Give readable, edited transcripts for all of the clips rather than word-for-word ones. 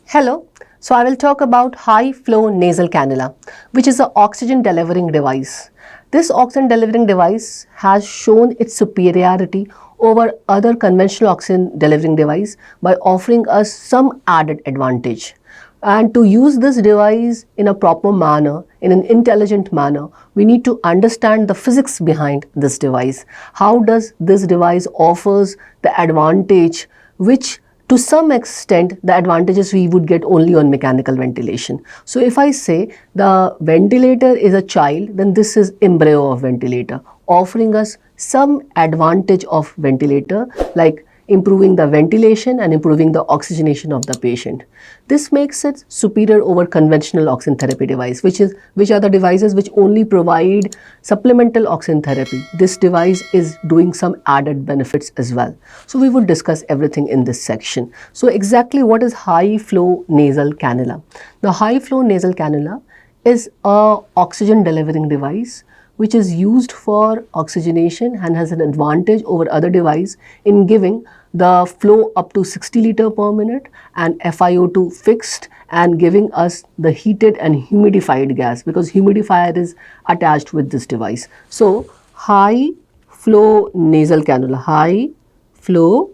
Hello, so I will talk about high flow nasal cannula, which is an oxygen delivering device. This oxygen delivering device has shown its superiority over other conventional oxygen delivering device by offering us some added advantage. And to use this device in a proper manner, in an intelligent manner, we need to understand the physics behind this device. How does this device offers the advantage which to some extent the advantages we would get only on mechanical ventilation. So if I say the ventilator is a child, then this is embryo of ventilator, offering us some advantage of ventilator like improving the ventilation and improving the oxygenation of the patient. This makes it superior over conventional oxygen therapy device, which are the devices which only provide supplemental oxygen therapy. This device is doing some added benefits as well. So we will discuss everything in this section. So exactly what is high flow nasal cannula? The high flow nasal cannula is a oxygen delivering device which is used for oxygenation and has an advantage over other device in giving the flow up to 60 liter per minute and FiO2 fixed and giving us the heated and humidified gas because humidifier is attached with this device. So high flow nasal cannula, high flow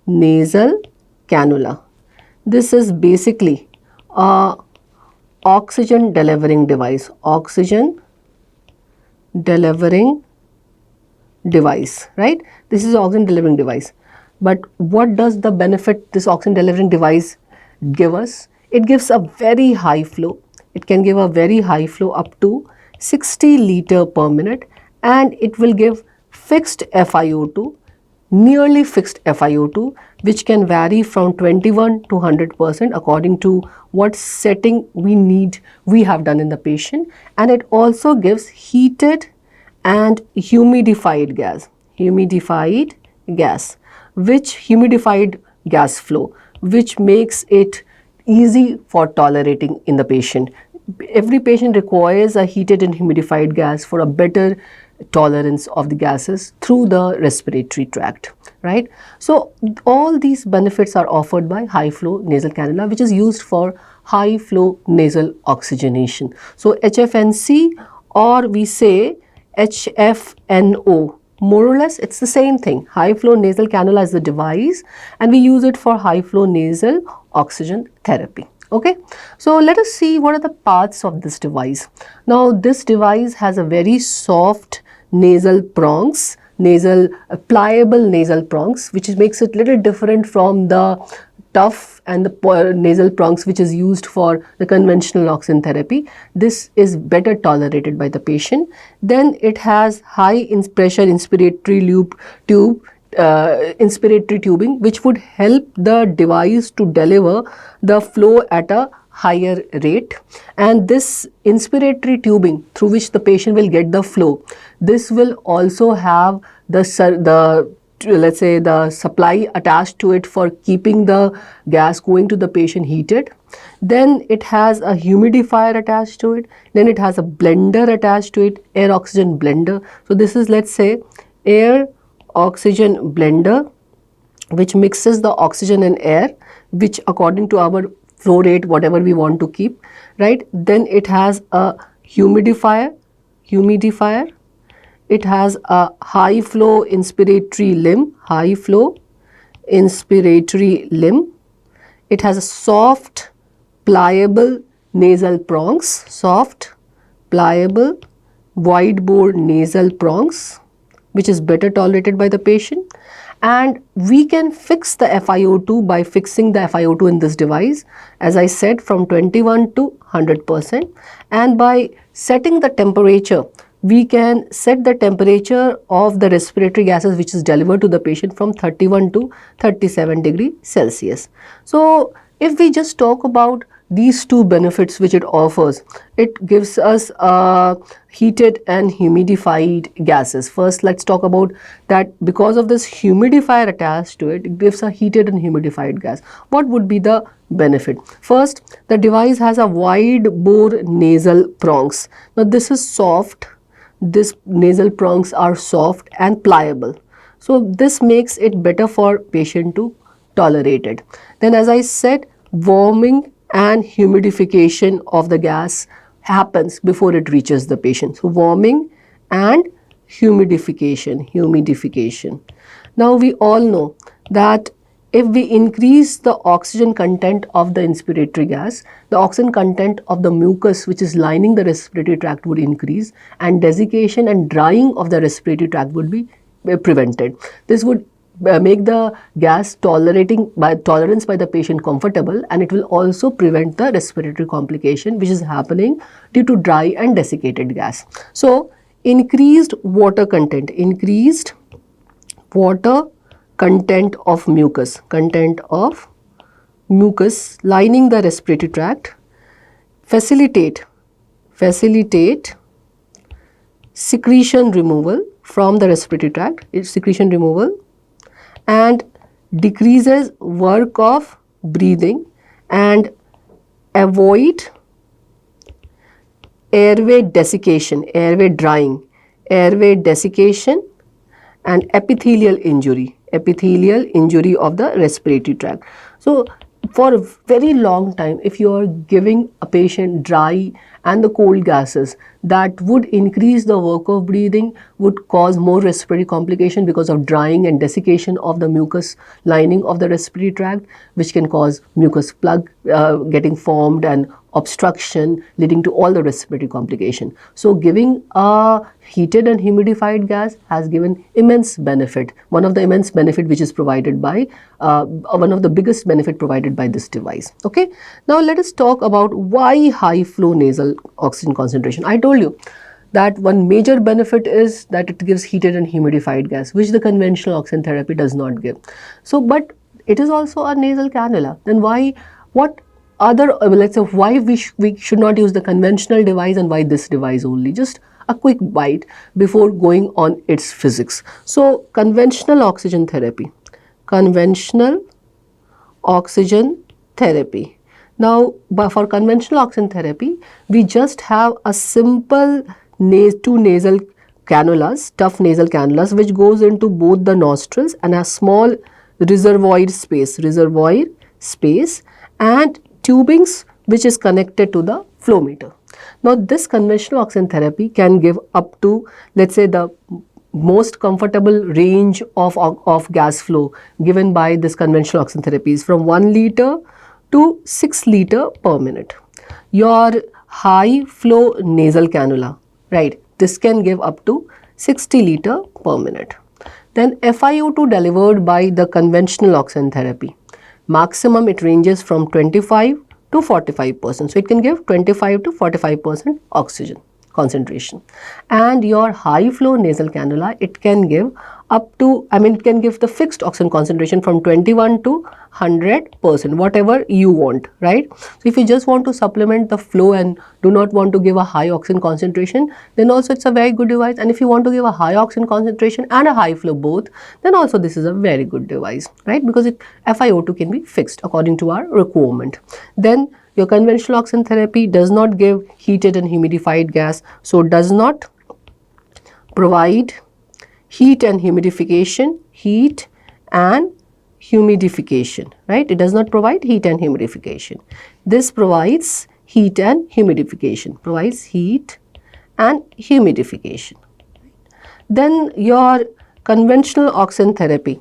nasal cannula. This is basically a oxygen delivering device, oxygen delivering device, right? This is oxygen delivering device. But what does the benefit this oxygen delivering device give us? It gives a very high flow. It can give a very high flow up to 60 liter per minute and it will give fixed FiO2, nearly fixed FiO2, which can vary from 21 to 100% according to what setting we have done in the patient, and it also gives heated and humidified gas, humidified gas flow, which makes it easy for tolerating in the patient. Every patient requires a heated and humidified gas for a better tolerance of the gases through the respiratory tract, right? So all these benefits are offered by high flow nasal cannula, which is used for high flow nasal oxygenation. So HFNC, or we say HFNO, more or less it's the same thing. High flow nasal cannula is the device and we use it for high flow nasal oxygen therapy. Okay, so let us see what are the parts of this device. Now this device has a very soft nasal prongs, pliable nasal prongs, which makes it little different from the tough and the nasal prongs which is used for the conventional oxygen therapy. This is better tolerated by the patient. Then it has high pressure inspiratory tubing, which would help the device to deliver the flow at a higher rate, and this inspiratory tubing through which the patient will get the flow, this will also have let's say the supply attached to it for keeping the gas going to the patient heated. Then it has a humidifier attached to it. Then it has a blender attached to it, air oxygen blender. So this is, let's say, air oxygen blender, which mixes the oxygen and air, which according to our flow rate, whatever we want to keep, right? Then it has a humidifier. It has a high flow inspiratory limb, It has a soft, pliable nasal prongs, soft, pliable, wide bore nasal prongs, which is better tolerated by the patient. And we can fix the FiO2 by fixing the FiO2 in this device, as I said, from 21 to 100%. And by setting the temperature, we can set the temperature of the respiratory gases which is delivered to the patient from 31 to 37 degrees Celsius. So if we just talk about these two benefits which it offers, it gives us heated and humidified gases. First, let's talk about that. Because of this humidifier attached to it, it gives a heated and humidified gas. What would be the benefit? First, the device has a wide bore nasal prongs. Now this is soft. This nasal prongs are soft and pliable. So this makes it better for patient to tolerate it. Then, as I said, warming and humidification of the gas happens before it reaches the patient. So warming and humidification. Now we all know that if we increase the oxygen content of the inspiratory gas, the oxygen content of the mucus which is lining the respiratory tract would increase, and desiccation and drying of the respiratory tract would be prevented. This would make the gas tolerance by the patient comfortable, and it will also prevent the respiratory complication which is happening due to dry and desiccated gas. So increased water content of mucus lining the respiratory tract facilitate secretion removal from the respiratory tract, and decreases work of breathing and avoid airway desiccation, airway drying, airway desiccation and epithelial injury of the respiratory tract. So for a very long time, if you are giving a patient dry and the cold gases, that would increase the work of breathing, would cause more respiratory complication because of drying and desiccation of the mucus lining of the respiratory tract, which can cause mucus plug getting formed and obstruction leading to all the respiratory complication. So giving a heated and humidified gas has given immense benefit. One of the immense benefit which is provided by, one of the biggest benefit provided by this device. Okay. Now let us talk about why high flow nasal oxygen concentration. I told you that one major benefit is that it gives heated and humidified gas, which the conventional oxygen therapy does not give. So, but it is also a nasal cannula. Then why, what other, let's say why we should not use the conventional device and why this device only? Just a quick bite before going on its physics. So conventional oxygen therapy. Now for conventional oxygen therapy, we just have a simple two nasal cannulas, tough nasal cannulas, which goes into both the nostrils and a small reservoir space and tubings which is connected to the flow meter. Now this conventional oxygen therapy can give up to, let's say, the most comfortable range of gas flow given by this conventional oxygen therapy is from 1 liter to 6 liter per minute. Your high flow nasal cannula, right, this can give up to 60 liter per minute. Then FiO2 delivered by the conventional oxygen therapy, maximum it ranges from 25 to 45%. So it can give 25 to 45% oxygen concentration. And your high flow nasal cannula, it can give up to, it can give the fixed oxygen concentration from 21 to 100%, whatever you want, right? So if you just want to supplement the flow and do not want to give a high oxygen concentration, then also it's a very good device. And if you want to give a high oxygen concentration and a high flow both, then also this is a very good device, right? Because FiO2 can be fixed according to our requirement. Then your conventional oxygen therapy does not give heated and humidified gas, so does not provide heat and humidification, right? It does not provide heat and humidification. This provides heat and humidification, Then your conventional oxygen therapy,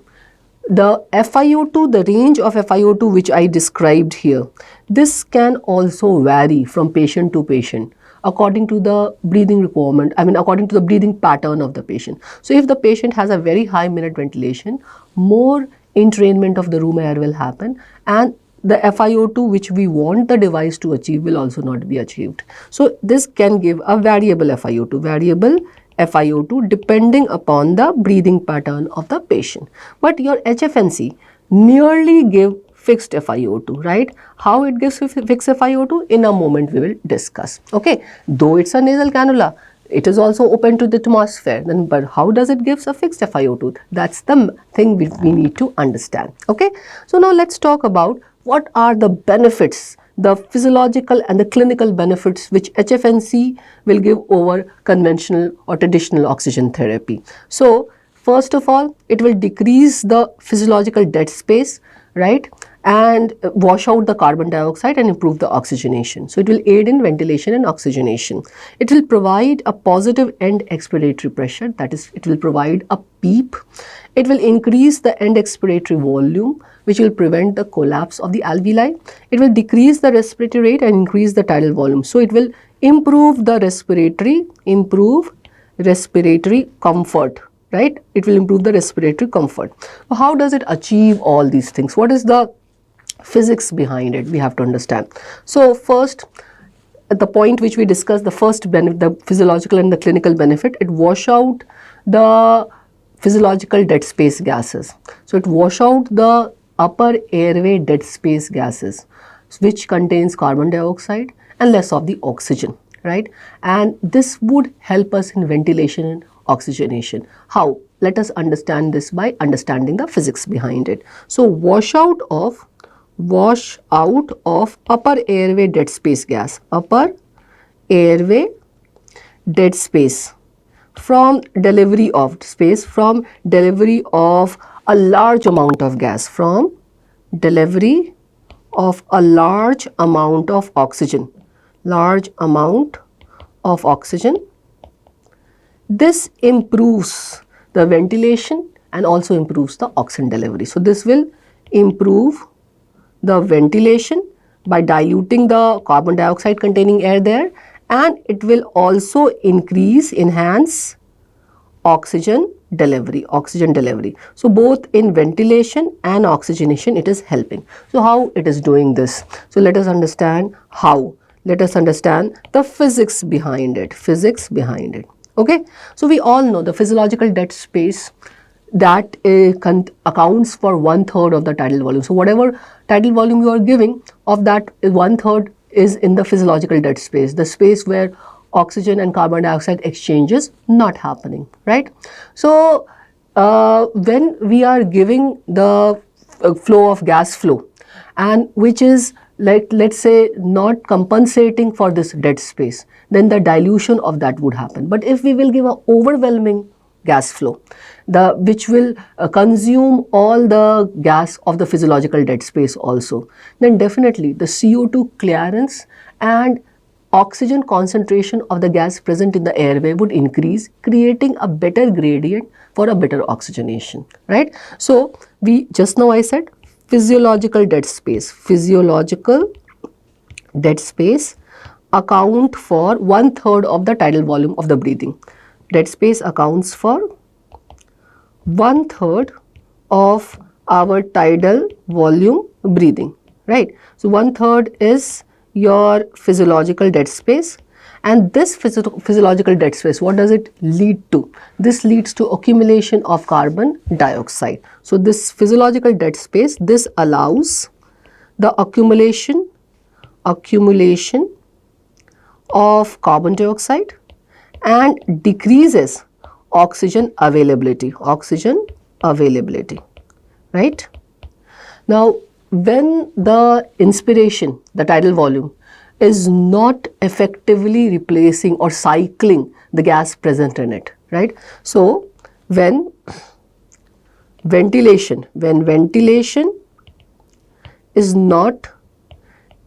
the FiO2, the range of FiO2 which I described here, this can also vary from patient to patient according to the breathing requirement, according to the breathing pattern of the patient. So if the patient has a very high minute ventilation, more entrainment of the room air will happen, and the FiO2 which we want the device to achieve will also not be achieved. So this can give a variable FiO2 depending upon the breathing pattern of the patient. But your HFNC nearly give fixed FiO2, right? How it gives fixed FiO2 in a moment we will discuss. Okay, though it's a nasal cannula, it is also open to the atmosphere, but how does it give a fixed FiO2? That's the thing we need to understand. Okay, so now let's talk about what are the benefits, the physiological and the clinical benefits which HFNC will give over conventional or traditional oxygen therapy. So first of all, it will decrease the physiological dead space, right? and wash out the carbon dioxide and improve the oxygenation. So it will aid in ventilation and oxygenation. It will provide a positive end expiratory pressure, that is, it will provide a PEEP. It will increase the end expiratory volume, which will prevent the collapse of the alveoli. It will decrease the respiratory rate and increase the tidal volume. So it will improve the respiratory comfort, right? It will improve the respiratory comfort. How does it achieve all these things? What is the physics behind it? We have to understand. So first, at the point which we discussed, the first benefit, the physiological and the clinical benefit, it wash out the physiological dead space gases. So it wash out the upper airway dead space gases, which contains carbon dioxide and less of the oxygen, right? And this would help us in ventilation and oxygenation. How? Let us understand this by understanding the physics behind it. So wash out of upper airway dead space gas, upper airway dead space, from delivery of a large amount of gas, from delivery of a large amount of oxygen, this improves the ventilation and also improves the oxygen delivery. So this will improve the ventilation by diluting the carbon dioxide containing air there, and it will also enhance oxygen delivery. So both in ventilation and oxygenation it is helping. So how it is doing this? So let us understand how. Let us understand the physics behind it. Okay. So we all know the physiological dead space, that accounts for 1/3 of the tidal volume. So whatever tidal volume you are giving, of that 1/3 is in the physiological dead space, the space where oxygen and carbon dioxide exchange is not happening, right? So when we are giving the flow of gas flow, and which is like, let's say, not compensating for this dead space, then the dilution of that would happen. But if we will give an overwhelming gas flow, which will consume all the gas of the physiological dead space also, then definitely the CO2 clearance and oxygen concentration of the gas present in the airway would increase, creating a better gradient for a better oxygenation, right? So just now I said physiological dead space account for 1/3 of the tidal volume of the breathing. Dead space accounts for 1/3 of our tidal volume breathing, right? So 1/3 is your physiological dead space, and this physiological dead space, what does it lead to? This leads to accumulation of carbon dioxide. So this physiological dead space, this allows the accumulation of carbon dioxide and decreases oxygen availability, right? Now, when the inspiration, the tidal volume, is not effectively replacing or cycling the gas present in it, right? So when ventilation is not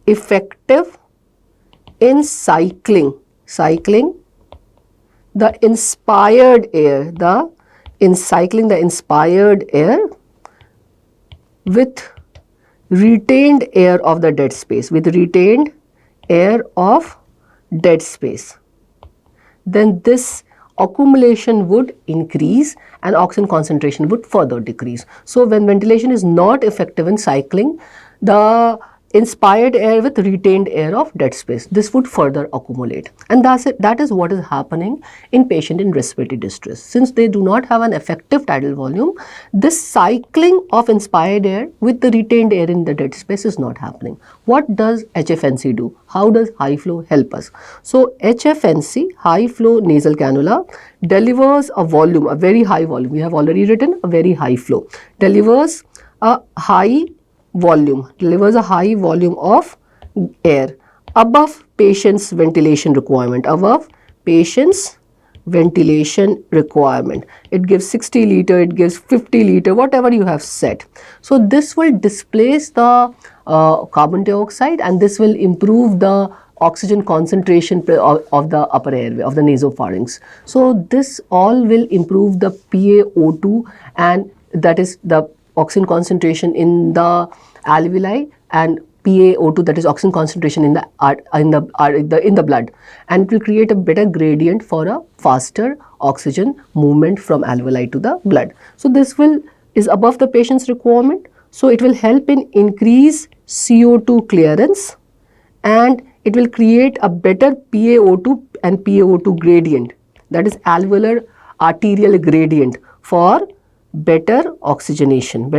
effective in cycling the inspired air, with retained air of the dead space, then this accumulation would increase and oxygen concentration would further decrease. So when ventilation is not effective in cycling the inspired air with retained air of dead space, this would further accumulate, and that is what is happening in patient in respiratory distress. Since they do not have an effective tidal volume, this cycling of inspired air with the retained air in the dead space is not happening. What does HFNC do? How does high flow help us? So HFNC, high flow nasal cannula, delivers a volume, a very high volume. We have already written a very high flow, delivers a high volume of air above patient's ventilation requirement, ventilation requirement. It gives 60 liter, it gives 50 liter, whatever you have set. So this will displace the carbon dioxide, and this will improve the oxygen concentration of the upper airway, of the nasopharynx. So this all will improve the PaO2, and that is the oxygen concentration in the alveoli, and PaO2, that is oxygen concentration in the blood, and it will create a better gradient for a faster oxygen movement from alveoli to the blood. So this is above the patient's requirement. So it will help in increase CO2 clearance, and it will create a better PaO2 and PaO2 gradient, that is alveolar arterial gradient, for better oxygenation,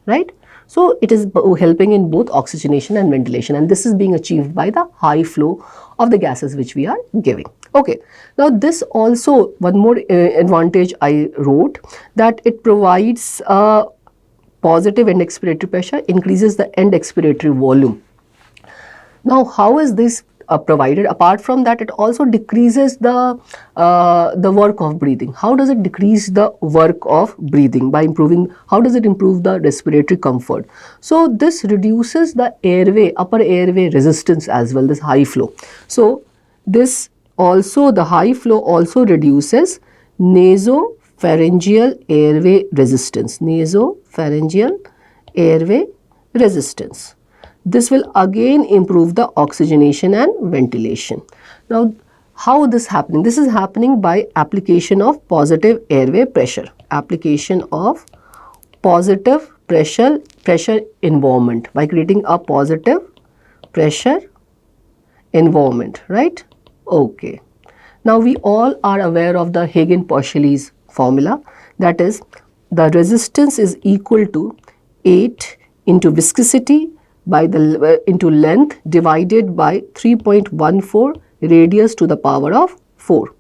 right? So it is helping in both oxygenation and ventilation, and this is being achieved by the high flow of the gases which we are giving. Okay, now this also, one more advantage I wrote, that it provides a positive end expiratory pressure, increases the end expiratory volume. Now, how is this provided? Apart from that, it also decreases the work of breathing. How does it decrease the work of breathing? By improving, how does it improve the respiratory comfort? So this reduces the airway, upper airway resistance as well, this high flow. So this also, the high flow also reduces nasopharyngeal airway resistance, This will again improve the oxygenation and ventilation. Now, how this happening? This is happening by application of positive airway pressure, application of positive pressure environment, by creating a positive pressure environment, right? Okay. Now, we all are aware of the Hagen-Poiseuille's formula, that is, the resistance is equal to 8 into viscosity by the into length divided by 3.14 radius to the power of 4.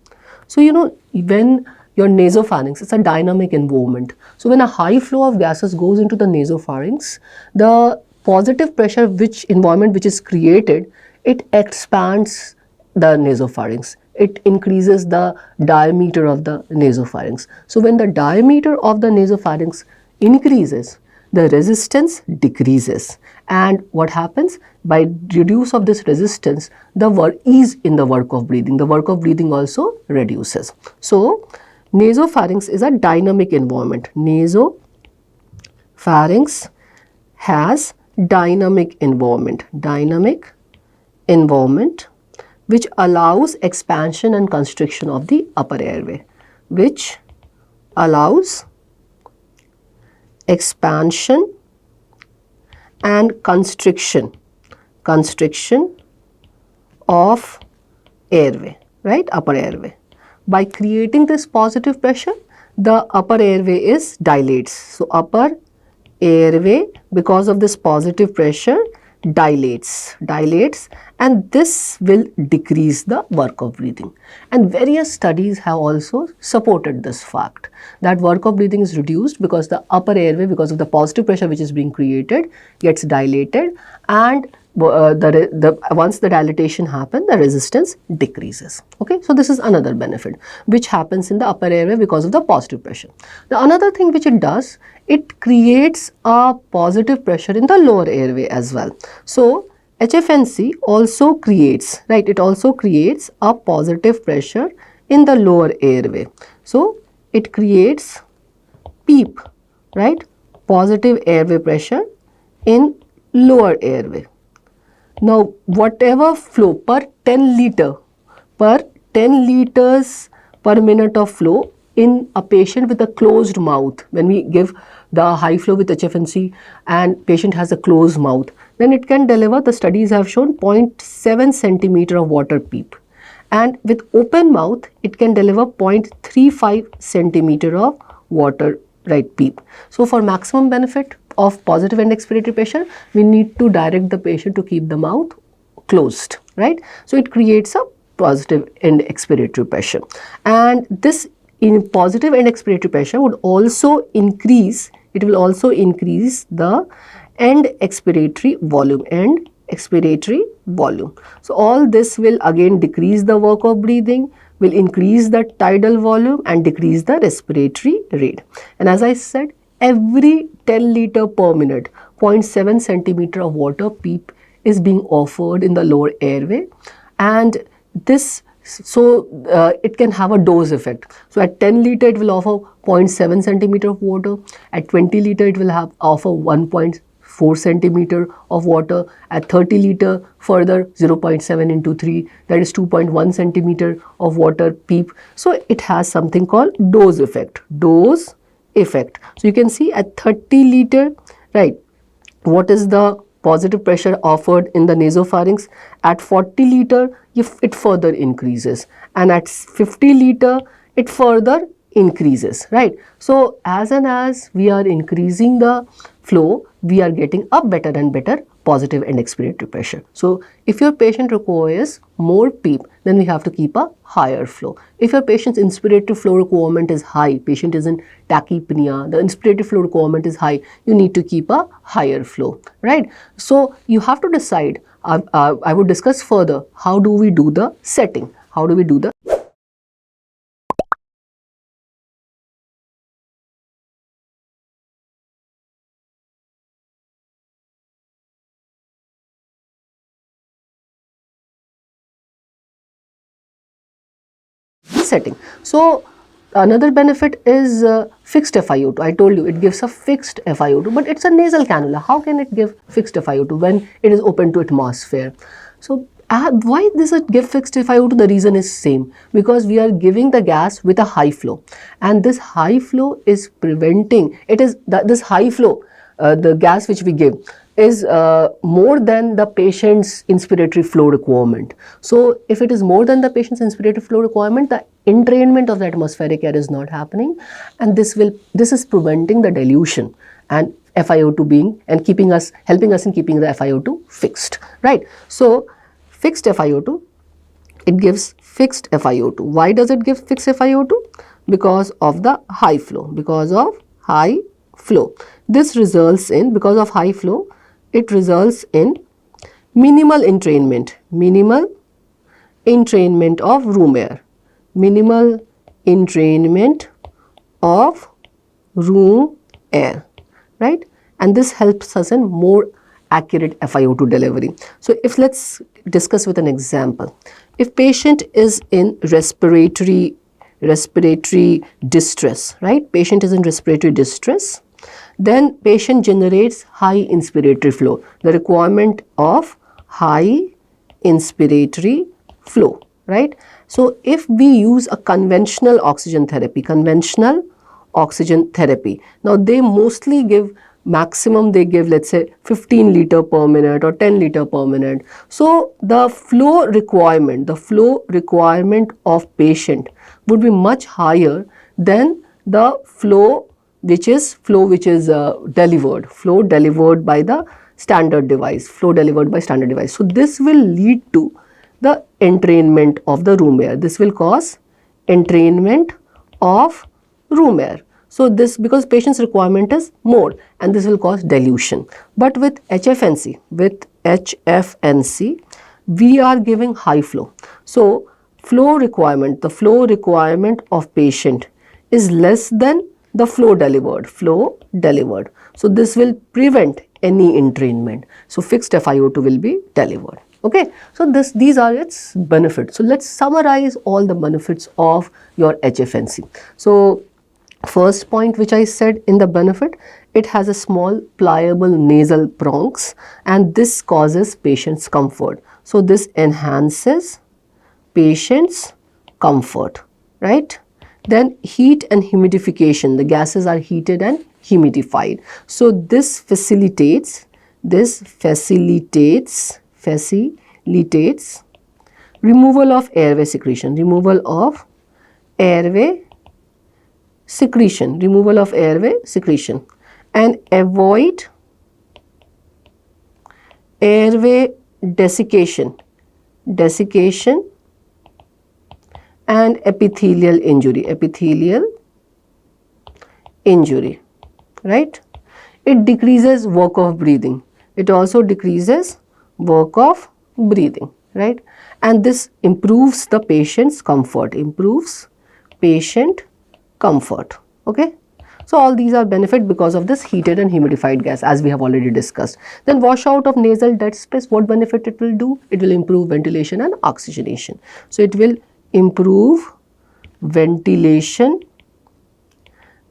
So, you know, when your nasopharynx, it's a dynamic environment. So, when a high flow of gases goes into the nasopharynx, the positive pressure environment which is created, it expands the nasopharynx. It increases the diameter of the nasopharynx. So, when the diameter of the nasopharynx increases, the resistance decreases, and what happens? By reduce of this resistance, the ease in the work of breathing. The work of breathing also reduces. So, nasopharynx is a dynamic environment. Nasopharynx has dynamic environment, which allows expansion and constriction of the upper airway, which allows expansion and constriction of airway, right, upper airway. By creating this positive pressure, the upper airway is dilates. So, upper airway, because of this positive pressure, dilates, and this will decrease the work of breathing. And various studies have also supported this fact, that work of breathing is reduced because the upper airway, because of the positive pressure which is being created, gets dilated, and once the dilatation happens, the resistance decreases. Okay, so this is another benefit which happens in the upper airway because of the positive pressure. The another thing which it does, it creates a positive pressure in the lower airway as well. So HFNC also creates, right, it also creates a positive pressure in the lower airway. So it creates PEEP, right, positive airway pressure in lower airway. Now, whatever flow per 10 liters per minute of flow in a patient with a closed mouth, when we give the high flow with HFNC and patient has a closed mouth, then it can deliver, the studies have shown, 0.7 centimeter of water PEEP. And with open mouth, it can deliver 0.35 centimeter of water, right, PEEP. So, for maximum benefit of positive end expiratory pressure, we need to direct the patient to keep the mouth closed, right. So, it creates a positive end expiratory pressure, and this in positive end expiratory pressure would also increase, it will also increase the end expiratory volume, So, all this will again decrease the work of breathing, will increase the tidal volume and decrease the respiratory rate. And as I said, every 10 liter per minute, 0.7 centimeter of water PEEP is being offered in the lower airway, and this it can have a dose effect. So at 10 liter it will offer 0.7 centimeter of water, at 20 liter it will offer 1.4 centimeter of water, at 30 liter further 0.7 into 3, that is 2.1 centimeter of water PEEP. So it has something called dose effect. Dose effect. So you can see at 30 liter, right, what is the positive pressure offered in the nasopharynx. At 40 liter, it further increases, and at 50 liter, it further increases, right? So as and as we are increasing the flow, we are getting a better and better positive and expiratory pressure. So if your patient requires more PEEP, then we have to keep a higher flow. If your patient's inspiratory flow requirement is high, patient is in tachypnea, the inspiratory flow requirement is high, you need to keep a higher flow, right? So you have to decide. I would discuss further how do we do the setting, how do we do the setting. So another benefit is fixed FiO2. I told you it gives a fixed FiO2, but it's a nasal cannula. How can it give fixed FiO2 when it is open to atmosphere? So why does it give fixed FiO2? The reason is same, because we are giving the gas with a high flow, and this high flow is preventing, this high flow, the gas which we give is more than the patient's inspiratory flow requirement. So if it is more than the patient's inspiratory flow requirement, the entrainment of the atmospheric air is not happening, and this is preventing the dilution and FiO2 being and helping us in keeping the FiO2 fixed, right? So fixed FiO2, it gives fixed FiO2. Why does it give fixed FiO2? Because of the high flow, because of high flow. This results in, because of high flow, it results in minimal entrainment of room air, minimal entrainment of room air, right? And this helps us in more accurate FiO2 delivery. So if let's discuss with an example. If patient is in respiratory distress, right? Patient is in respiratory distress, then patient generates high inspiratory flow, the requirement of high inspiratory flow, right? So if we use a conventional oxygen therapy, now they mostly give maximum, they give, let's say, 15 liter per minute or 10 liter per minute. So the flow requirement of patient would be much higher than the flow which is delivered by the standard device, So this will lead to the entrainment of the room air. This will cause entrainment of room air. So this, because patient's requirement is more, and this will cause dilution. But with HFNC, we are giving high flow. So the flow requirement of patient is less than the flow delivered. So this will prevent any entrainment. So fixed FiO2 will be delivered. Okay, so these are its benefits. So let's summarize all the benefits of your HFNC. So first point which I said in the benefit, it has a small pliable nasal bronchs, and this causes patient's comfort. So this enhances patient's comfort, right? Then heat and humidification, the gases are heated and humidified. So this facilitates removal of airway secretion, and avoid airway desiccation and epithelial injury, right? It decreases work of breathing. It also decreases work of breathing, right? And this improves the patient's comfort, improves patient comfort, okay? So all these are benefit because of this heated and humidified gas, as we have already discussed. Then washout of nasal dead space, what benefit it will do? It will improve ventilation and oxygenation. So it will improve ventilation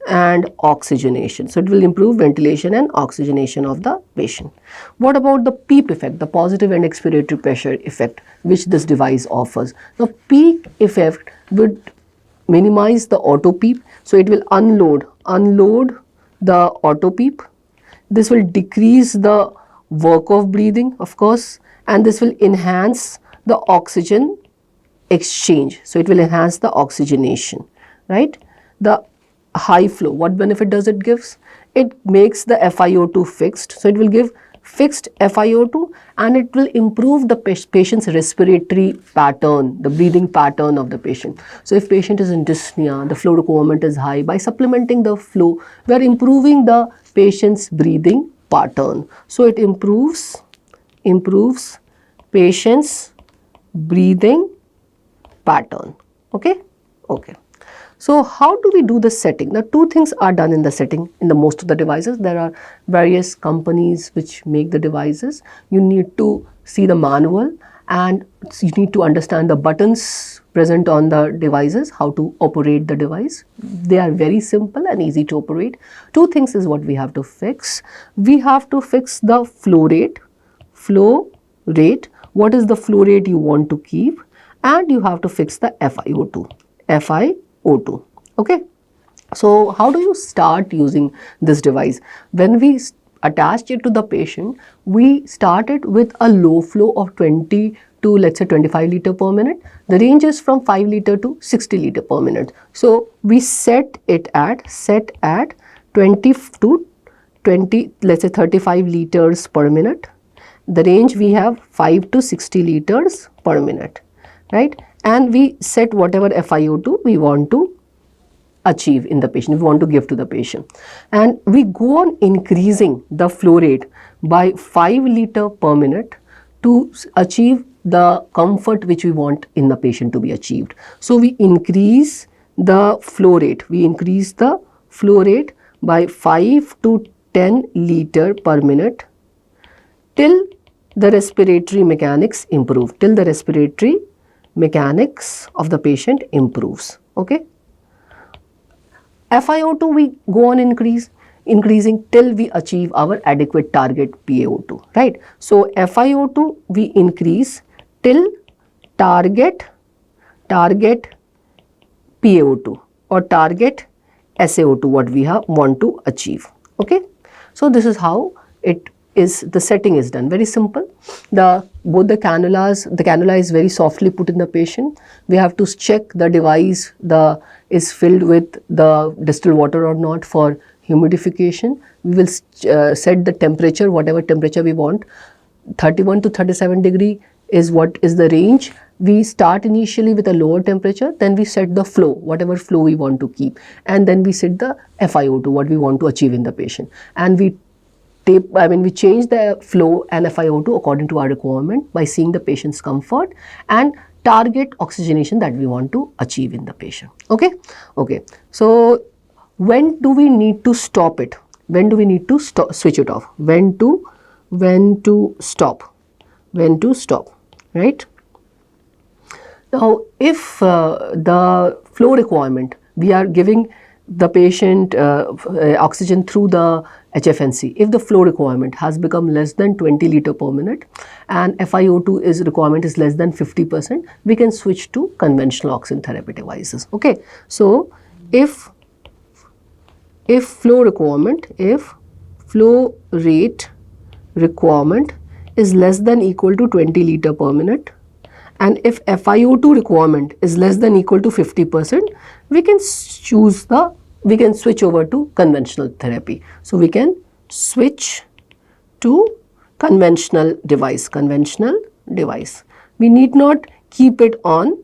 and oxygenation. So it will improve ventilation and oxygenation of the patient. What about the PEEP effect, the positive and expiratory pressure effect, which this device offers? The PEEP effect would minimize the auto PEEP. So it will unload the auto PEEP. This will decrease the work of breathing, of course, and this will enhance the oxygen exchange. So it will enhance the oxygenation, right? The high flow, what benefit does it gives? It makes the FiO2 fixed. So it will give fixed FiO2 and it will improve the patient's respiratory pattern, the breathing pattern of the patient. So if patient is in dyspnea, the flow requirement is high, by supplementing the flow, we are improving the patient's breathing pattern. So it improves patient's breathing pattern, okay? Okay. So how do we do the setting? Now, two things are done in the setting in the most of the devices. There are various companies which make the devices. You need to see the manual and you need to understand the buttons present on the devices, how to operate the device. They are very simple and easy to operate. Two things is what we have to fix. We have to fix the flow rate. What is the flow rate you want to keep? And you have to fix the FiO2, okay? So how do you start using this device? When we attach it to the patient, we start it with a low flow of 20 to let's say 25 liter per minute. The range is from 5 liter to 60 liter per minute. So we set at 20 to 20, let's say 35 liters per minute. The range we have 5 to 60 liters per minute, right? And we set whatever FiO2 we want to achieve in the patient, we want to give to the patient. And we go on increasing the flow rate by 5 liter per minute to achieve the comfort which we want in the patient to be achieved. So we increase the flow rate. We increase the flow rate by 5 to 10 liter per minute till the respiratory mechanics improve, till the respiratory mechanics of the patient improves, okay? FiO2 we go on increasing till we achieve our adequate target PaO2, right? So FiO2 we increase till target PaO2 or target SaO2 what we want to achieve, okay? So this is how the setting is done. Very simple. Both the cannula is very softly put in the patient. We have to check the device is filled with the distilled water or not for humidification. We will set the temperature, whatever temperature we want. 31 to 37 degree is what is the range. We start initially with a lower temperature, then we set the flow, whatever flow we want to keep, and then we set the FiO2, what we want to achieve in the patient, and we change the flow and FiO2 according to our requirement by seeing the patient's comfort and target oxygenation that we want to achieve in the patient, okay? Okay, so when do we need to stop it? When do we need to switch it off? When to stop, right? Now, if the flow requirement, we are giving the patient oxygen through the HFNC. If the flow requirement has become less than 20 liter per minute and FiO2 requirement is less than 50%, we can switch to conventional oxygen therapy devices, okay? So if flow rate requirement is less than equal to 20 liter per minute and if FiO2 requirement is less than equal to 50%, we can switch over to conventional therapy. So we can switch to conventional device. We need not keep it on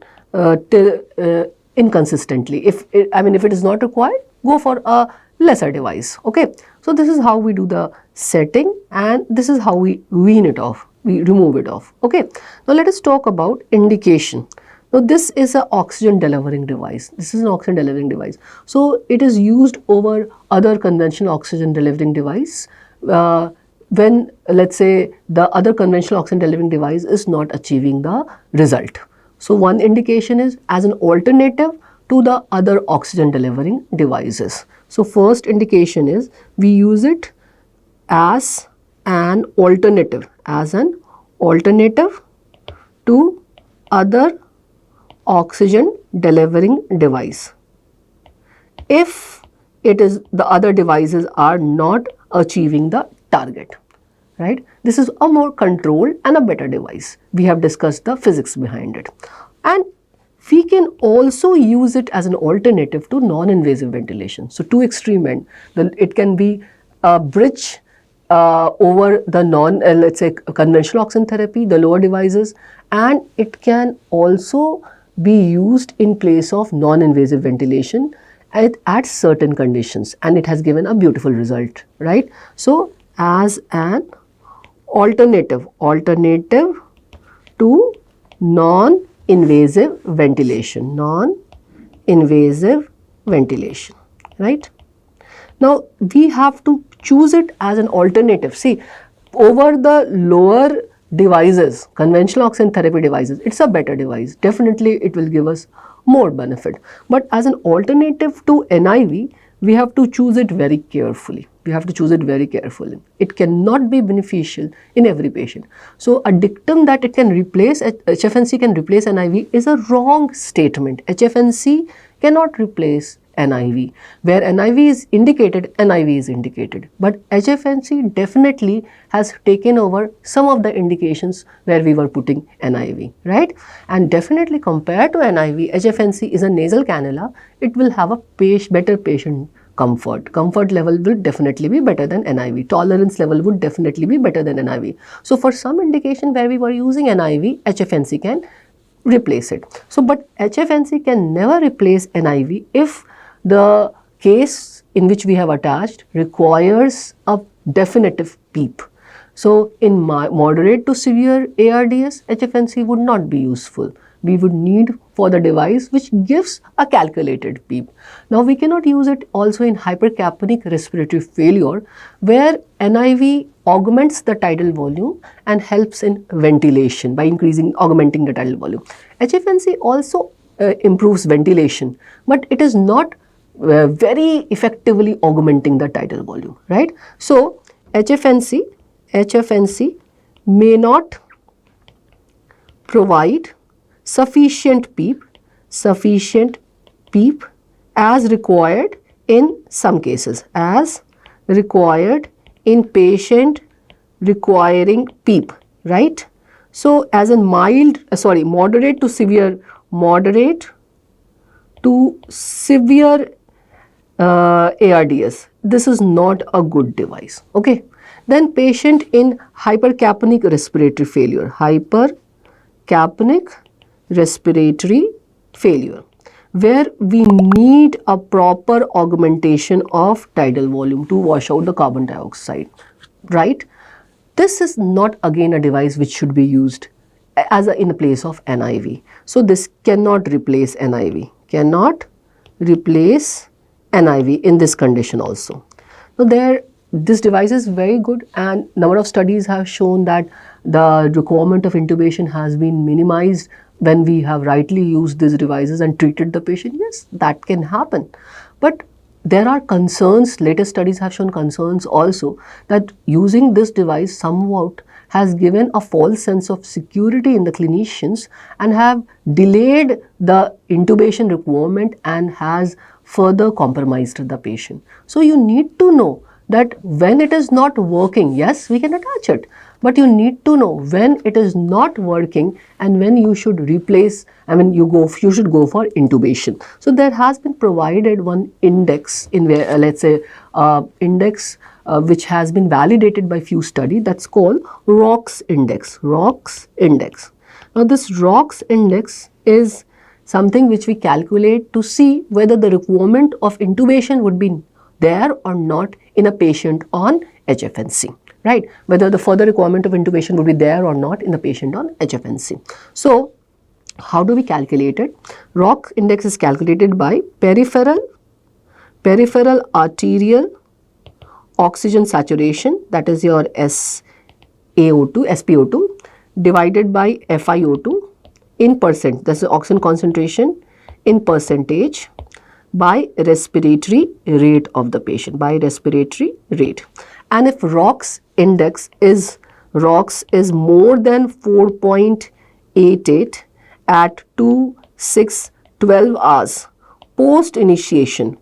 inconsistently. If it is not required, go for a lesser device, okay? So this is how we do the setting and this is how we wean it off. we remove it off. Okay, now let us talk about indication. Now this is an oxygen delivering device. This is an oxygen delivering device. So it is used over other conventional oxygen delivering device when, let's say, the other conventional oxygen delivering device is not achieving the result. So one indication is as an alternative to the other oxygen delivering devices. So first indication is we use it as an alternative to other oxygen delivering device if it is the other devices are not achieving the target, right? This is a more controlled and a better device. We have discussed the physics behind it, and we can also use it as an alternative to non-invasive ventilation. So to extreme end, it can be a bridge over the let's say conventional oxygen therapy, the lower devices, and it can also be used in place of non-invasive ventilation at certain conditions, and it has given a beautiful result, right? So as an alternative to non-invasive ventilation, right? Now we have to choose it as an alternative. See, over the lower devices, conventional oxygen therapy devices, it's a better device. Definitely it will give us more benefit. But as an alternative to NIV, we have to choose it very carefully. It cannot be beneficial in every patient. So a dictum that it can replace, HFNC can replace NIV is a wrong statement. HFNC cannot replace NIV. Where NIV is indicated, NIV is indicated. But HFNC definitely has taken over some of the indications where we were putting NIV, right? And definitely compared to NIV, HFNC is a nasal cannula. It will have a better patient comfort. Comfort level will definitely be better than NIV. Tolerance level would definitely be better than NIV. So for some indication where we were using NIV, HFNC can replace it. So but HFNC can never replace NIV if the case in which we have attached requires a definitive PEEP. So in moderate to severe ARDS, HFNC would not be useful. We would need for the device which gives a calculated PEEP. Now we cannot use it also in hypercapnic respiratory failure where NIV augments the tidal volume and helps in ventilation by augmenting the tidal volume. HFNC also improves ventilation, but it is not very effectively augmenting the tidal volume, right? So HFNC may not provide sufficient PEEP as required in some cases, as required in patient requiring PEEP, right? So as in moderate to severe ARDS, this is not a good device, okay? Then patient in hypercapnic respiratory failure, where we need a proper augmentation of tidal volume to wash out the carbon dioxide, right? This is not again a device which should be used in place of NIV. So this cannot replace NIV, in this condition also. Now this device is very good, and number of studies have shown that the requirement of intubation has been minimized when we have rightly used these devices and treated the patient. Yes, that can happen. But there are concerns, latest studies have shown concerns also that using this device somewhat has given a false sense of security in the clinicians and have delayed the intubation requirement and has further compromised the patient. So you need to know that when it is not working, yes, we can attach it, but you need to know when it is not working and when you should replace, you should go for intubation. So there has been provided one index in where, let's say, which has been validated by few studies, that's called ROX index. Now this ROX index is something which we calculate to see whether the requirement of intubation would be there or not in a patient on HFNC, right? Whether the further requirement of intubation would be there or not in the patient on HFNC. So how do we calculate it? ROX index is calculated by peripheral arterial oxygen saturation, that is your SpO2 divided by FiO2 in percent, that's the oxygen concentration in percentage, by respiratory rate of the patient, by respiratory rate. And if ROX is more than 4.88 at 2, 6, 12 hours post initiation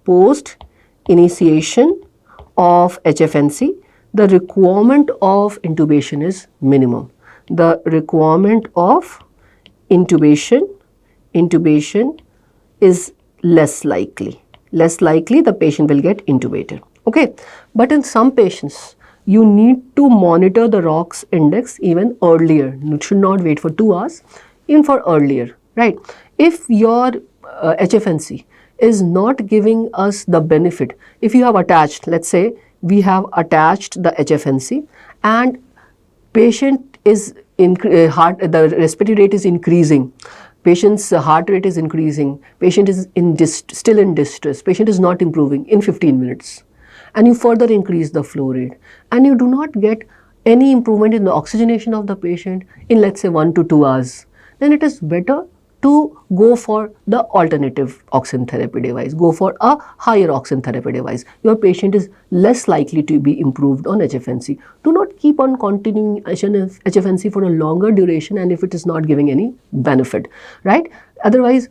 of HFNC, the requirement of intubation is minimum. The requirement of intubation is less likely the patient will get intubated. Okay, but in some patients you need to monitor the ROX index even earlier. You should not wait for 2 hours, even for earlier, right? If your HFNC is not giving us the benefit, if you have attached, let's say we have attached the HFNC and patient is the respiratory rate is increasing, patient's heart rate is increasing, patient is still in distress, patient is not improving in 15 minutes, and you further increase the flow rate and you do not get any improvement in the oxygenation of the patient in, let's say, 1 to 2 hours, then it is better to go for the alternative oxygen therapy device, go for a higher oxygen therapy device. Your patient is less likely to be improved on HFNC. Do not keep on continuing HFNC for a longer duration and if it is not giving any benefit, right? Otherwise,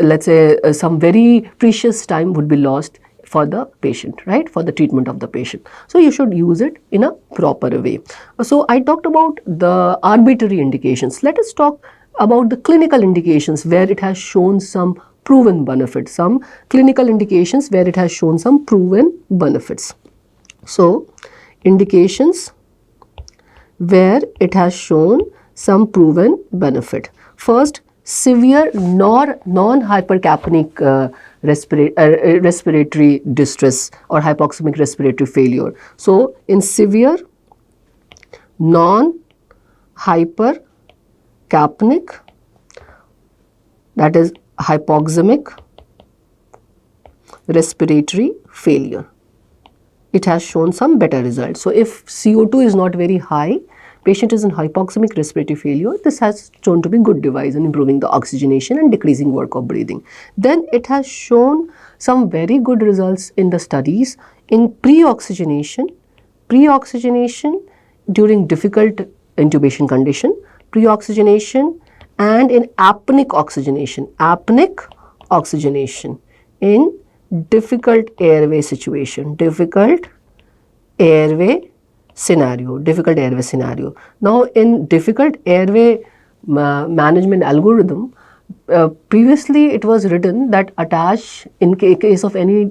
let's say some very precious time would be lost for the patient, right, for the treatment of the patient. So you should use it in a proper way. So I talked about the arbitrary indications. Let us talk about the clinical indications where it has shown some proven benefits, some clinical indications where it has shown some proven benefits. So indications where it has shown some proven benefit. First, severe non-hypercapnic respiratory distress or hypoxemic respiratory failure. So in severe non-hypercapnic, that is hypoxemic respiratory failure, it has shown some better results. So if CO2 is not very high, patient is in hypoxemic respiratory failure, this has shown to be good device in improving the oxygenation and decreasing work of breathing. Then it has shown some very good results in the studies in pre-oxygenation during difficult intubation condition, pre-oxygenation, and in apneic oxygenation in difficult airway situation, difficult airway scenario. Now in difficult airway management algorithm, previously it was written that attach, in case of any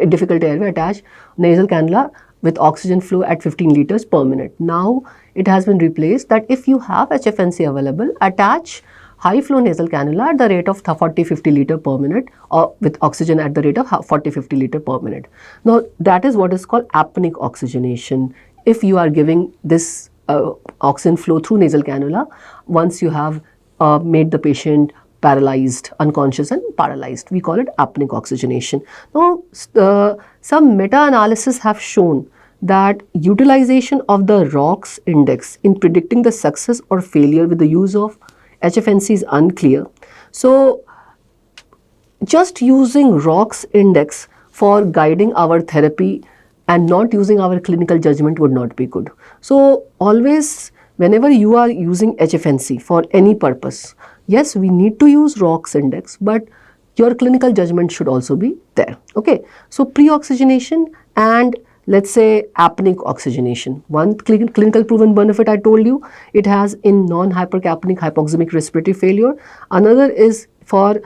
difficult airway, attach nasal cannula with oxygen flow at 15 liters per minute. Now it has been replaced that if you have HFNC available, attach high flow nasal cannula at the rate of 40-50 liter per minute or with oxygen at the rate of 40-50 liter per minute. Now that is what is called apneic oxygenation. If you are giving this oxygen flow through nasal cannula, once you have made the patient paralyzed, unconscious and paralyzed, we call it apneic oxygenation. Now some meta-analysis have shown that utilization of the ROX index in predicting the success or failure with the use of HFNC is unclear. So just using ROX index for guiding our therapy and not using our clinical judgment would not be good. So always, whenever you are using HFNC for any purpose, yes, we need to use ROX index, but your clinical judgment should also be there. Okay, so pre-oxygenation and let's say apneic oxygenation. One clinical proven benefit I told you, it has in non-hypercapnic hypoxemic respiratory failure. Another is for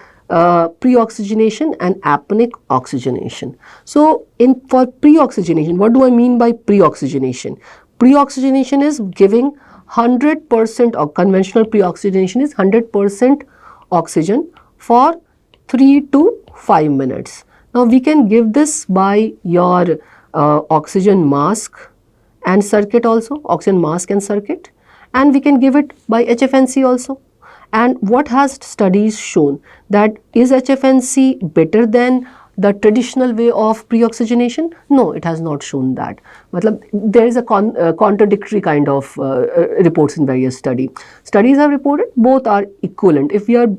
pre-oxygenation and apneic oxygenation. So for pre-oxygenation, what do I mean by pre-oxygenation? Pre-oxygenation is giving 100% or conventional pre-oxygenation is 100% oxygen for 3 to 5 minutes. Now we can give this by your oxygen mask and circuit also, oxygen mask and circuit, and we can give it by HFNC also. And what has studies shown, that is HFNC better than the traditional way of pre-oxygenation? No, it has not shown that. Matlab, there is a contradictory kind of reports in various studies. Studies have reported both are equivalent. If we are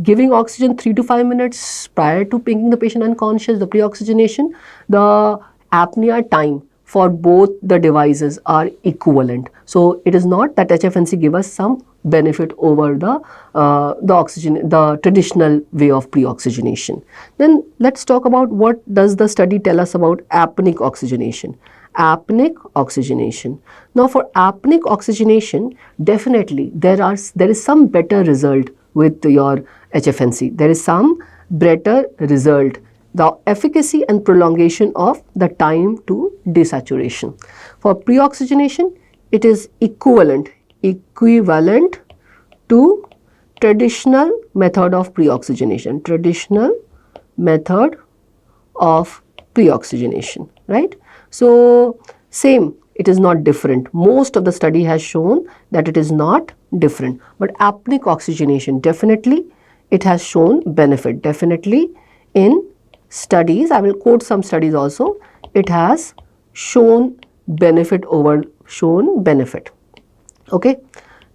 giving oxygen 3 to 5 minutes prior to making the patient unconscious, the pre-oxygenation, the apnea time for both the devices are equivalent. So it is not that HFNC give us some benefit over the traditional way of pre-oxygenation. Then let's talk about what does the study tell us about apneic oxygenation. Apneic oxygenation. Now for apneic oxygenation, definitely there is some better result with your HFNC. There is some better result, the efficacy and prolongation of the time to desaturation. For pre-oxygenation, it is equivalent to traditional method of pre-oxygenation, right? So same, it is not different. Most of the study has shown that it is not different, but apneic oxygenation, definitely it has shown benefit, definitely in studies. I will quote some studies also. It has shown benefit. Okay.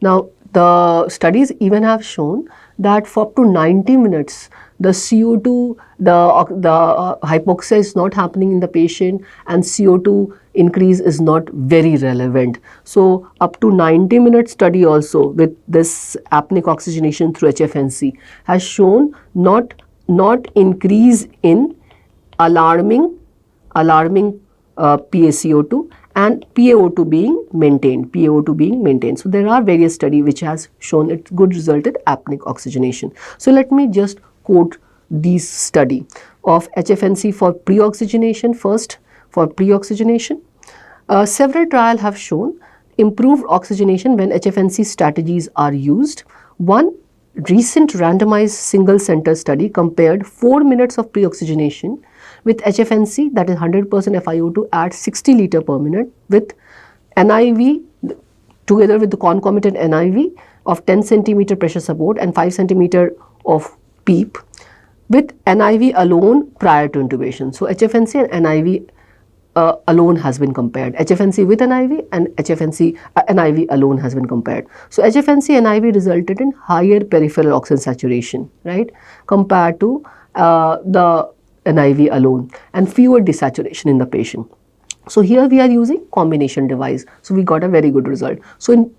Now the studies even have shown that for up to 90 minutes the CO2, the hypoxia is not happening in the patient, and CO2 increase is not very relevant. So up to 90 minute study also with this apneic oxygenation through HFNC has shown not increase in alarming PaCO2 and PaO2 being maintained. So there are various studies which has shown it good result in apneic oxygenation. So let me just quote these study of HFNC for pre-oxygenation. First, for pre-oxygenation, several trials have shown improved oxygenation when HFNC strategies are used. One recent randomized single center study compared 4 minutes of pre-oxygenation with HFNC, that is 100% FiO2 at 60 liter per minute, with NIV together with the concomitant NIV of 10 centimeter pressure support and 5 centimeter of PEEP, with NIV alone prior to intubation. So HFNC and NIV alone has been compared. HFNC with NIV and NIV alone has been compared. So HFNC NIV resulted in higher peripheral oxygen saturation, right, compared to the NIV alone, and fewer desaturation in the patient. So here we are using combination device. So we got a very good result. So in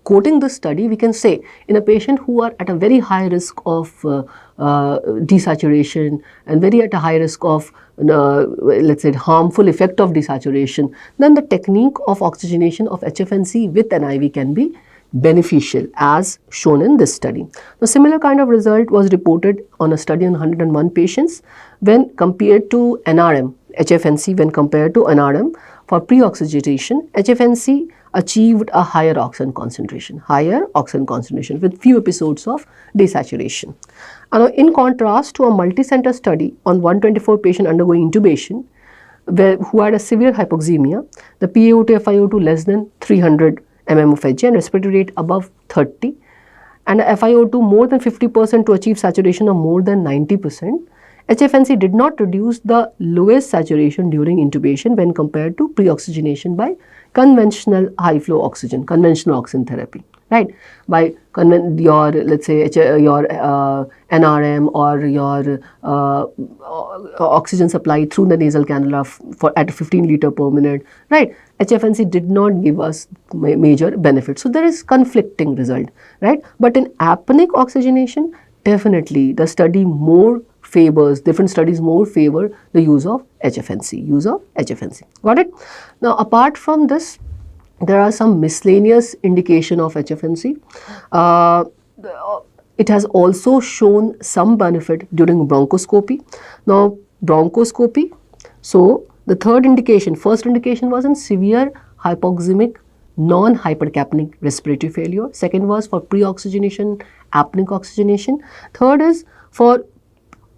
quoting this study, we can say in a patient who are at a very high risk of desaturation and very at a high risk of let's say harmful effect of desaturation, then the technique of oxygenation of HFNC with NIV can be beneficial as shown in this study. The similar kind of result was reported on a study on 101 patients when compared to NRM, HFNC when compared to NRM for pre-oxygenation. HFNC achieved a higher oxygen concentration with few episodes of desaturation. And in contrast to a multi-center study on 124 patients undergoing intubation who had a severe hypoxemia, the PaO2 FiO2 less than 300 mm of Hg and respiratory rate above 30 and FiO2 more than 50% to achieve saturation of more than 90%. HFNC did not reduce the lowest saturation during intubation when compared to pre-oxygenation by conventional high flow oxygen, conventional oxygen therapy, right? By your, let's say, your NRM or your oxygen supply through the nasal cannula for at 15 liter per minute, right? HFNC did not give us major benefit. So there is conflicting result, right? But in apneic oxygenation, definitely the study more favors, different studies more favor the use of HFNC, Got it? Now, apart from this, there are some miscellaneous indication of HFNC. It has also shown some benefit during bronchoscopy. Now, bronchoscopy, so the third indication, first indication was in severe hypoxemic non-hypercapnic respiratory failure. Second was for pre-oxygenation, apneic oxygenation. Third is for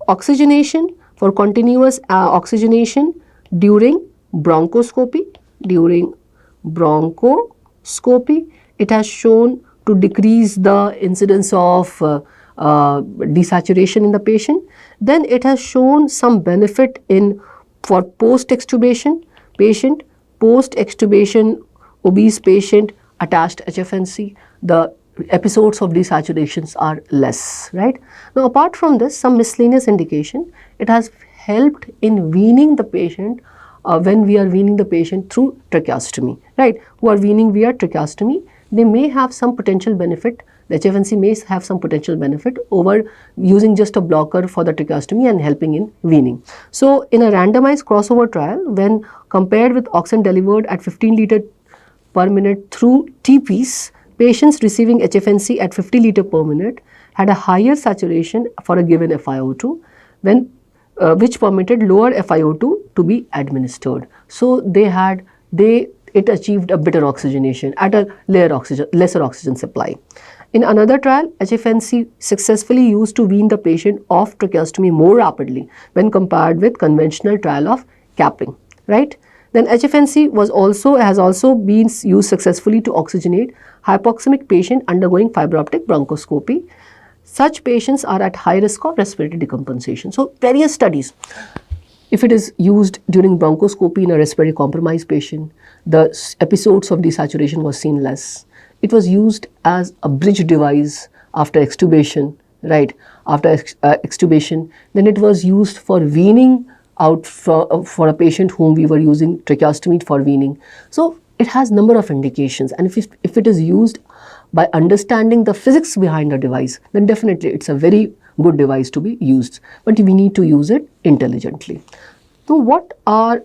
oxygenation, for continuous oxygenation during bronchoscopy, bronchoscopy. It has shown to decrease the incidence of desaturation in the patient. Then it has shown some benefit in for post-extubation patient, post-extubation obese patient attached HFNC, the episodes of desaturations are less, right? Now, apart from this, some miscellaneous indication, it has helped in weaning the patient when we are weaning the patient through tracheostomy, right? Who are weaning via tracheostomy, they may have some potential benefit. The HFNC may have some potential benefit over using just a blocker for the tracheostomy and helping in weaning. So, in a randomized crossover trial, when compared with oxygen delivered at 15 liter per minute through TPs, patients receiving HFNC at 50 liter per minute had a higher saturation for a given FiO2 when which permitted lower FiO2 to be administered. So it achieved a better oxygenation at a lesser oxygen supply. In another trial, HFNC successfully used to wean the patient off tracheostomy more rapidly when compared with conventional trial of capping, right? Then HFNC has also been used successfully to oxygenate hypoxemic patient undergoing fiber optic bronchoscopy. Such patients are at high risk of respiratory decompensation. So, various studies. If it is used during bronchoscopy in a respiratory compromised patient, the episodes of desaturation was seen less. It was used as a bridge device after extubation, right? After extubation, then it was used for weaning out for a patient whom we were using tracheostomy for weaning. So it has number of indications, and if it is used by understanding the physics behind the device, then definitely it's a very good device to be used, but we need to use it intelligently. So what are,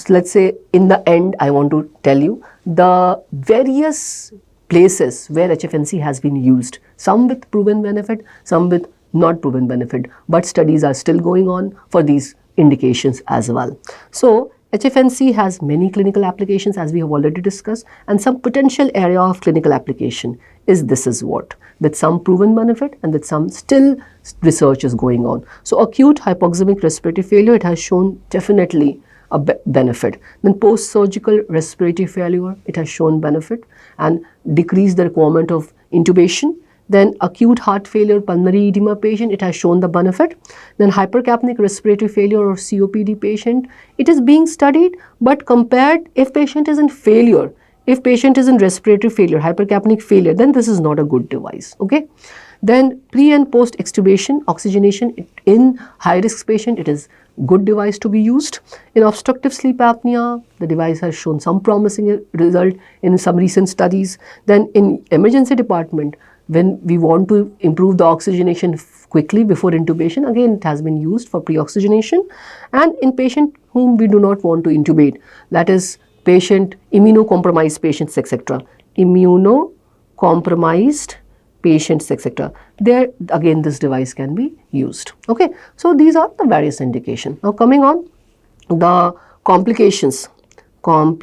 let's say, in the end, I want to tell you the various places where HFNC has been used, some with proven benefit, some with not proven benefit, but studies are still going on for these indications as well. So HFNC has many clinical applications, as we have already discussed, and some potential area of clinical application is what, with some proven benefit and with some still research is going on. So acute hypoxemic respiratory failure, it has shown definitely a benefit. Then post-surgical respiratory failure, it has shown benefit and decreased the requirement of intubation. Then acute heart failure, pulmonary edema patient, it has shown the benefit. Then hypercapnic respiratory failure or COPD patient, it is being studied, but compared, if patient is in failure, if patient is in respiratory failure, hypercapnic failure, then this is not a good device, okay? Then pre and post extubation oxygenation in high risk patient, it is good device to be used. In obstructive sleep apnea, the device has shown some promising result in some recent studies. Then in emergency department, when we want to improve the oxygenation quickly before intubation, again it has been used for pre-oxygenation. And in patient whom we do not want to intubate, that is patient, immunocompromised patients, etc. Immunocompromised patients, etc. There again this device can be used. Okay, so these are the various indications. Now coming on the complications and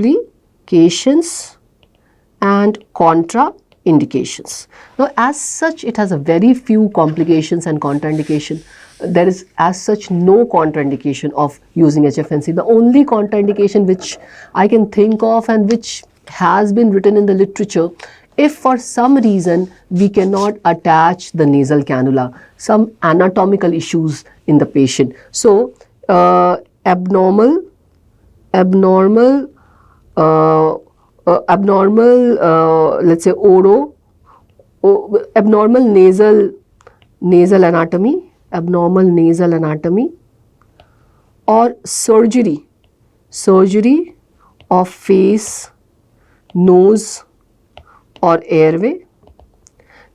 contraindications. Now as such, it has a very few complications and contraindication. There is as such no contraindication of using HFNC. The only contraindication which I can think of and which has been written in the literature, if for some reason we cannot attach the nasal cannula, some anatomical issues in the patient. So abnormal let's say abnormal nasal anatomy or surgery of face, nose or airway.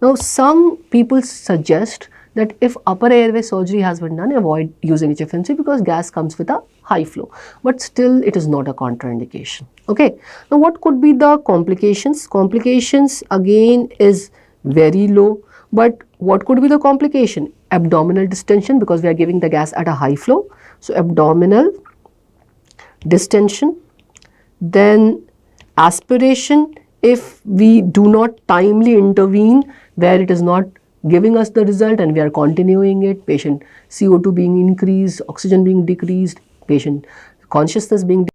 Now some people suggest that if upper airway surgery has been done, avoid using HFNC because gas comes with a high flow, but still it is not a contraindication. Okay, now what could be the complications? Complications again is very low, but what could be the complication? Abdominal distension, because we are giving the gas at a high flow, so abdominal distension. Then aspiration, if we do not timely intervene where it is not giving us the result and we are continuing it, patient CO2 being increased, oxygen being decreased, patient consciousness being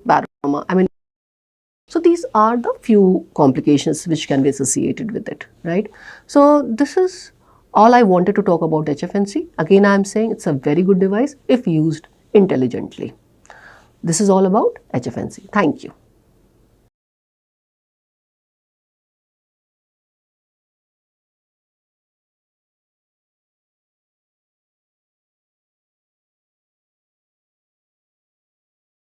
barotrauma. So these are the few complications which can be associated with it, right? So this is all I wanted to talk about HFNC. Again, I am saying it's a very good device if used intelligently. This is all about HFNC. Thank you.